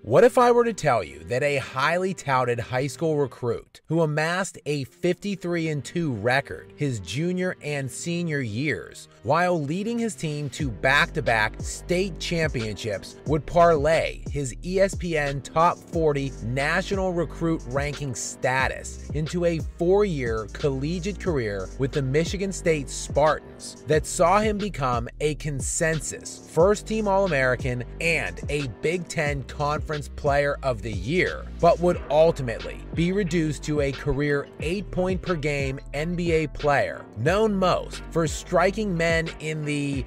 What if I were to tell you that a highly touted high school recruit who amassed a 53-2 record his junior and senior years while leading his team to back-to-back state championships would parlay his ESPN Top 40 national recruit ranking status into a 4-year collegiate career with the Michigan State Spartans that saw him become a consensus first-team All-American and a Big Ten Conference Player of the Year, but would ultimately be reduced to a career 8-point-per-game NBA player, known most for striking men in the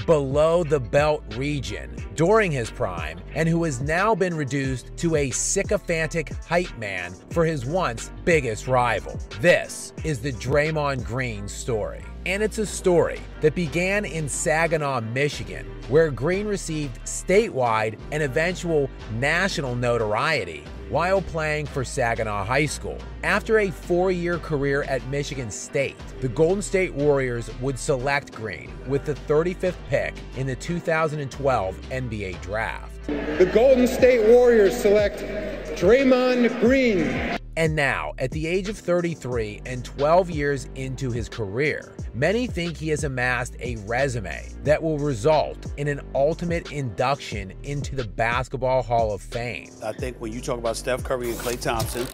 below-the-belt region during his prime, and who has now been reduced to a sycophantic hype man for his once biggest rival. This is the Draymond Green story. And it's a story that began in Saginaw, Michigan, where Green received statewide and eventual national notoriety while playing for Saginaw High School. After a 4-year career at Michigan State, the Golden State Warriors would select Green with the 35th pick in the 2012 NBA Draft. The Golden State Warriors select Draymond Green. And now, at the age of 33 and 12 years into his career, many think he has amassed a resume that will result in an ultimate induction into the Basketball Hall of Fame. I think when you talk about Steph Curry and Klay Thompson,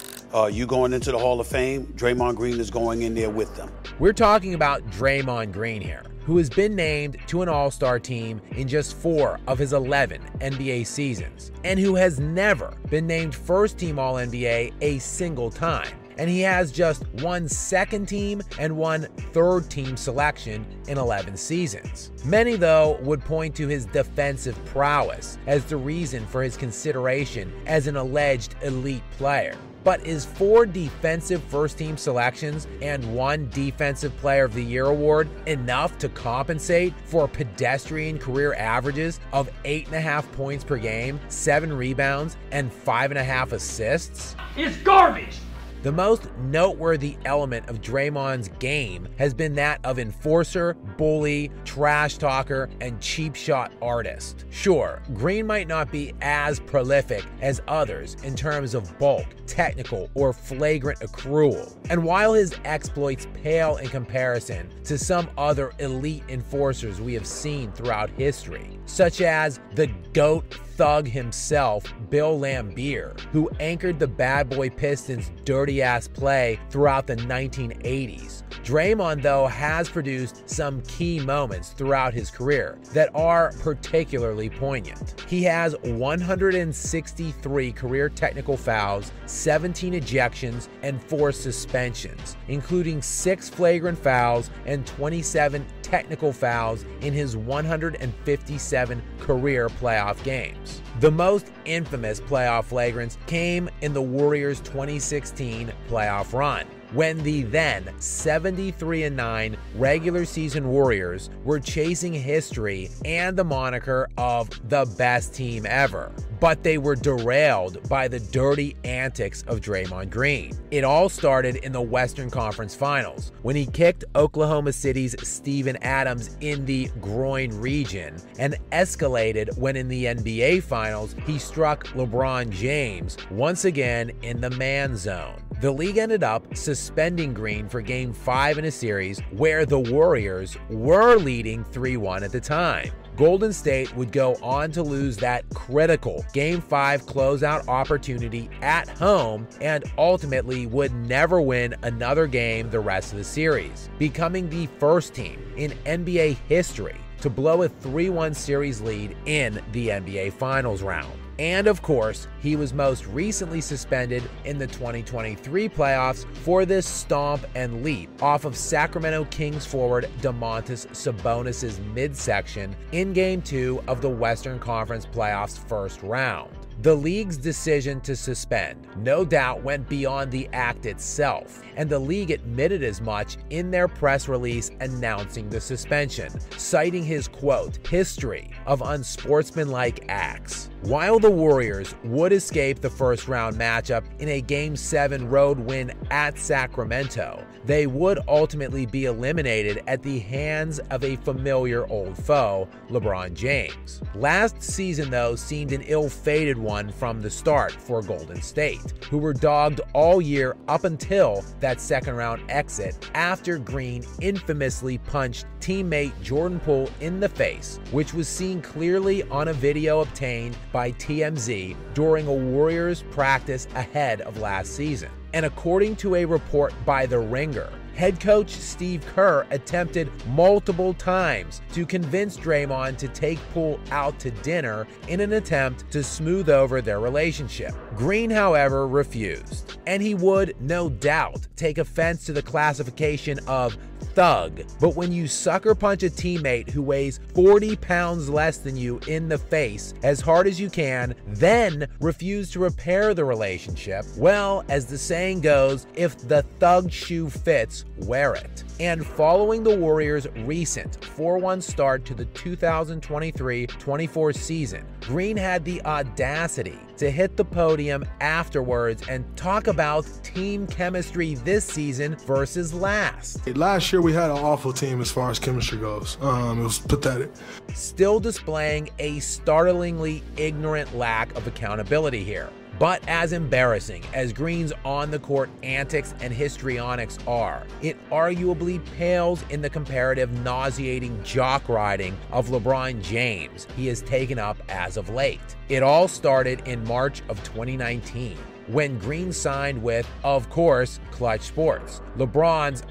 you going into the Hall of Fame, Draymond Green is going in there with them. We're talking about Draymond Green here, who has been named to an All-Star team in just 4 of his 11 NBA seasons, and who has never been named first-team All-NBA a single time. And he has just 1 second-team and 1 third-team selection in 11 seasons. Many, though, would point to his defensive prowess as the reason for his consideration as an alleged elite player. But is 4 defensive first-team selections and 1 Defensive Player of the Year award enough to compensate for pedestrian career averages of 8.5 points per game, 7 rebounds, and 5.5 assists? It's garbage! The most noteworthy element of Draymond's game has been that of enforcer, bully, trash talker, and cheap shot artist. Sure, Green might not be as prolific as others in terms of bulk, technical, or flagrant accrual. And while his exploits pale in comparison to some other elite enforcers we have seen throughout history, such as the GOAT thug himself, Bill Laimbeer, who anchored the Bad Boy Pistons' dirty-ass play throughout the 1980s. Draymond, though, has produced some key moments throughout his career that are particularly poignant. He has 163 career technical fouls, 17 ejections, and 4 suspensions, including 6 flagrant fouls and 27 technical fouls in his 157 career playoff games. The most infamous playoff flagrants came in the Warriors' 2016 playoff run, when the then 73-9 regular season Warriors were chasing history and the moniker of the best team ever. But they were derailed by the dirty antics of Draymond Green. It all started in the Western Conference Finals, when he kicked Oklahoma City's Steven Adams in the groin region, and escalated when in the NBA Finals he struck LeBron James once again in the man zone. The league ended up suspending Green for Game 5 in a series where the Warriors were leading 3-1 at the time. Golden State would go on to lose that critical Game 5 closeout opportunity at home and ultimately would never win another game the rest of the series, becoming the first team in NBA history to blow a 3-1 series lead in the NBA Finals round. And of course, he was most recently suspended in the 2023 playoffs for this stomp and leap off of Sacramento Kings forward Domantas Sabonis' midsection in Game 2 of the Western Conference playoffs first round. The league's decision to suspend no doubt went beyond the act itself, and the league admitted as much in their press release announcing the suspension, citing his, quote, history of unsportsmanlike acts. While the Warriors would escape the first-round matchup in a Game 7 road win at Sacramento, they would ultimately be eliminated at the hands of a familiar old foe, LeBron James. Last season, though, seemed an ill-fated one from the start for Golden State, who were dogged all year up until that second-round exit after Green infamously punched teammate Jordan Poole in the face, which was seen clearly on a video obtained by TMZ during a Warriors practice ahead of last season. And according to a report by The Ringer, head coach Steve Kerr attempted multiple times to convince Draymond to take Poole out to dinner in an attempt to smooth over their relationship. Green, however, refused, and he would, no doubt, take offense to the classification of thug. But when you sucker punch a teammate who weighs 40 pounds less than you in the face as hard as you can, then refuse to repair the relationship, well, as the saying goes, if the thug shoe fits, wear it. And following the Warriors' recent 4-1 start to the 2023-24 season, Green had the audacity to hit the podium afterwards and talk about team chemistry this season versus last. Last year we had an awful team as far as chemistry goes. It was pathetic. Still displaying a startlingly ignorant lack of accountability here. But as embarrassing as Green's on-the-court antics and histrionics are, it arguably pales in the comparative nauseating jock riding of LeBron James he has taken up as of late. It all started in March of 2019. When Green signed with, of course, Clutch Sports, LeBron's,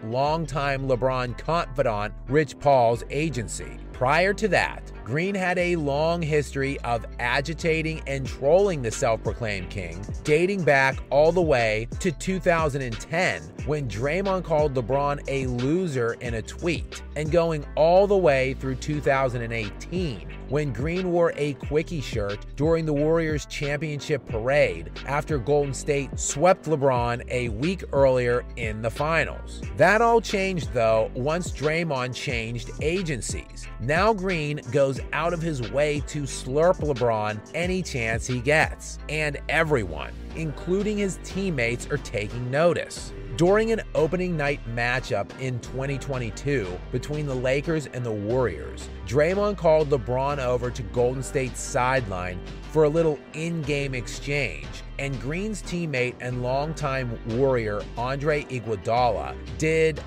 longtime LeBron confidant Rich Paul's agency. Prior to that, Green had a long history of agitating and trolling the self-proclaimed king, dating back all the way to 2010 when Draymond called LeBron a loser in a tweet, and going all the way through 2018 when Green wore a quickie shirt during the Warriors championship parade after Golden State swept LeBron a week earlier in the finals. That all changed, though, once Draymond changed agencies. Now Green goes out of his way to slurp LeBron any chance he gets, and everyone, including his teammates, are taking notice. During an opening night matchup in 2022 between the Lakers and the Warriors, Draymond called LeBron over to Golden State's sideline for a little in-game exchange, and Green's teammate and longtime Warrior Andre Iguodala did,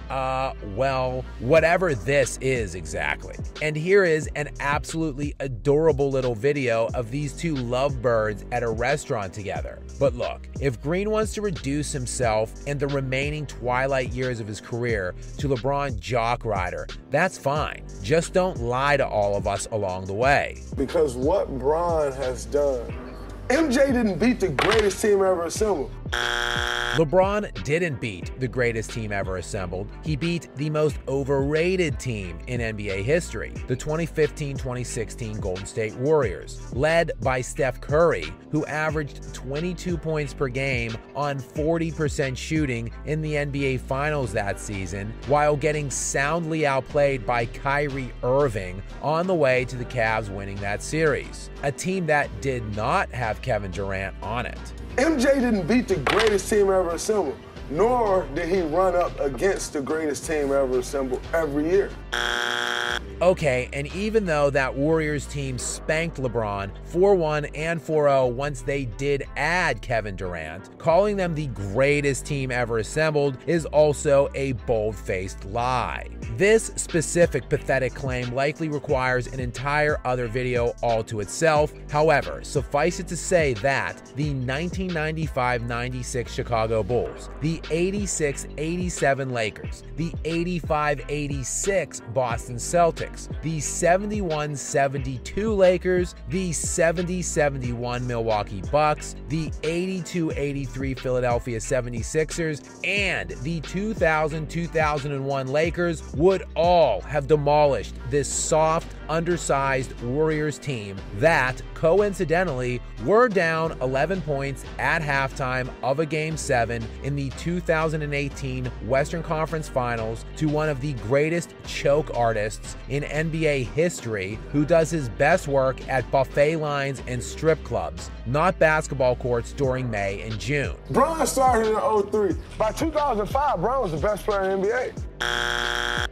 whatever this is exactly. And here is an absolutely adorable little video of these two lovebirds at a restaurant together. But look, if Green wants to reduce himself and the remaining twilight years of his career to LeBron Jock Rider, that's fine. Just don't lie to all of us along the way. Because what Bron has done, MJ didn't beat the greatest team ever assembled. LeBron didn't beat the greatest team ever assembled. He beat the most overrated team in NBA history, the 2015-2016 Golden State Warriors, led by Steph Curry, who averaged 22 points per game on 40% shooting in the NBA Finals that season, while getting soundly outplayed by Kyrie Irving on the way to the Cavs winning that series. A team that did not have Kevin Durant on it. MJ didn't beat the greatest team ever assembled, nor did he run up against the greatest team ever assembled every year. Okay, and even though that Warriors team spanked LeBron 4-1 and 4-0 once they did add Kevin Durant, calling them the greatest team ever assembled is also a bold-faced lie. This specific pathetic claim likely requires an entire other video all to itself. However, suffice it to say that the 1995-96 Chicago Bulls, the 86-87 Lakers, the 85-86 Boston Celtics, the 71-72 Lakers, the 70-71 Milwaukee Bucks, the 82-83 Philadelphia 76ers, and the 2000-2001 Lakers would all have demolished this soft, undersized Warriors team that, coincidentally, were down 11 points at halftime of a Game 7 in the 2018 Western Conference Finals to one of the greatest choke artists in NBA history, who does his best work at buffet lines and strip clubs, not basketball courts during May and June. Bron started in 03. By 2005, Bron was the best player in the NBA.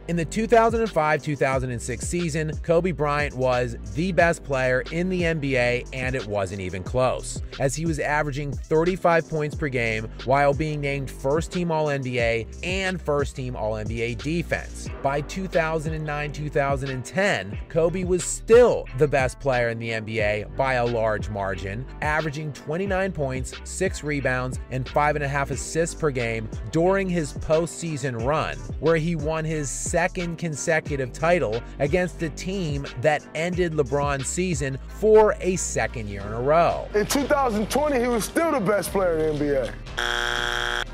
In the 2005-2006 season, Kobe Bryant was the best player in the NBA, and it wasn't even close, as he was averaging 35 points per game while being named first-team All-NBA and first-team All-NBA defense. By 2009-2010, Kobe was still the best player in the NBA by a large margin, averaging 29 points, 6 rebounds, and 5.5 assists per game during his postseason run, where he won his second consecutive title against a team that ended LeBron's season for a second year in a row. In 2020, he was still the best player in the NBA.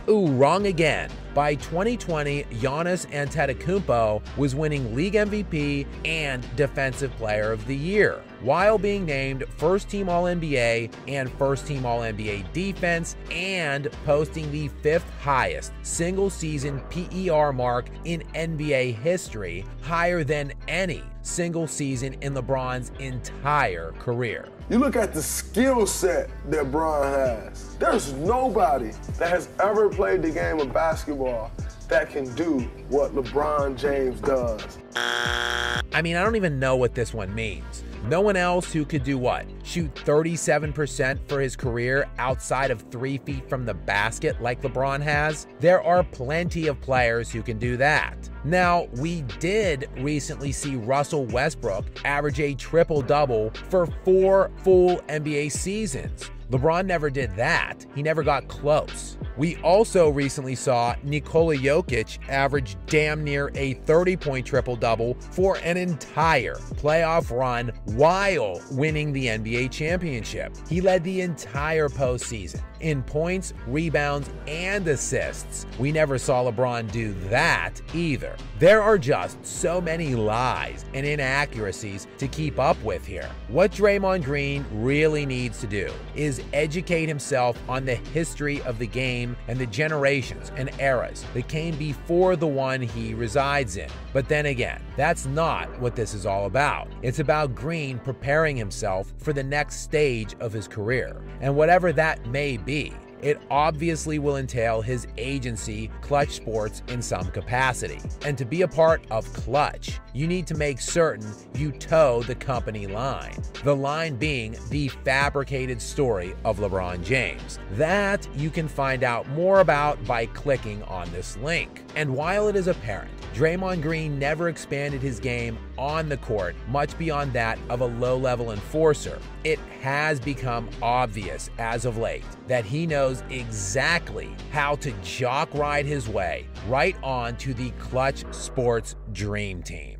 Ooh, wrong again. By 2020, Giannis Antetokounmpo was winning League MVP and Defensive Player of the Year, while being named First-Team All-NBA and First-Team All-NBA Defense, and posting the 5th highest single-season PER mark in NBA history, higher than any single season in LeBron's entire career. You look at the skill set that Bron has. There's nobody that has ever played the game of basketball that can do what LeBron James does. I mean, I don't even know what this one means. No one else who could do what? Shoot 37% for his career outside of 3 feet from the basket like LeBron has? There are plenty of players who can do that. Now, we did recently see Russell Westbrook average a triple-double for 4 full NBA seasons. LeBron never did that. He never got close. We also recently saw Nikola Jokic average damn near a 30-point triple-double for an entire playoff run while winning the NBA championship. He led the entire postseason in points, rebounds, and assists. We never saw LeBron do that either. There are just so many lies and inaccuracies to keep up with here. What Draymond Green really needs to do is educate himself on the history of the game and the generations and eras that came before the one he resides in. But then again, that's not what this is all about. It's about Green preparing himself for the next stage of his career. And whatever that may be, it obviously will entail his agency, Clutch Sports, in some capacity. And to be a part of Clutch, you need to make certain you toe the company line. The line being the fabricated story of LeBron James. That you can find out more about by clicking on this link. And while it is apparent Draymond Green never expanded his game on the court much beyond that of a low-level enforcer, it has become obvious as of late that he knows exactly how to jock ride his way right on to the Clutch Sports Dream Team.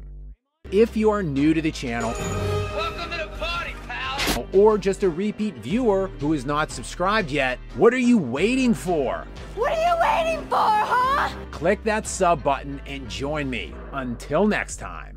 If you are new to the channel, Welcome to the party, pal! or just a repeat viewer who is not subscribed yet, what are you waiting for? What are you waiting for, huh? Click that sub button and join me. Until next time.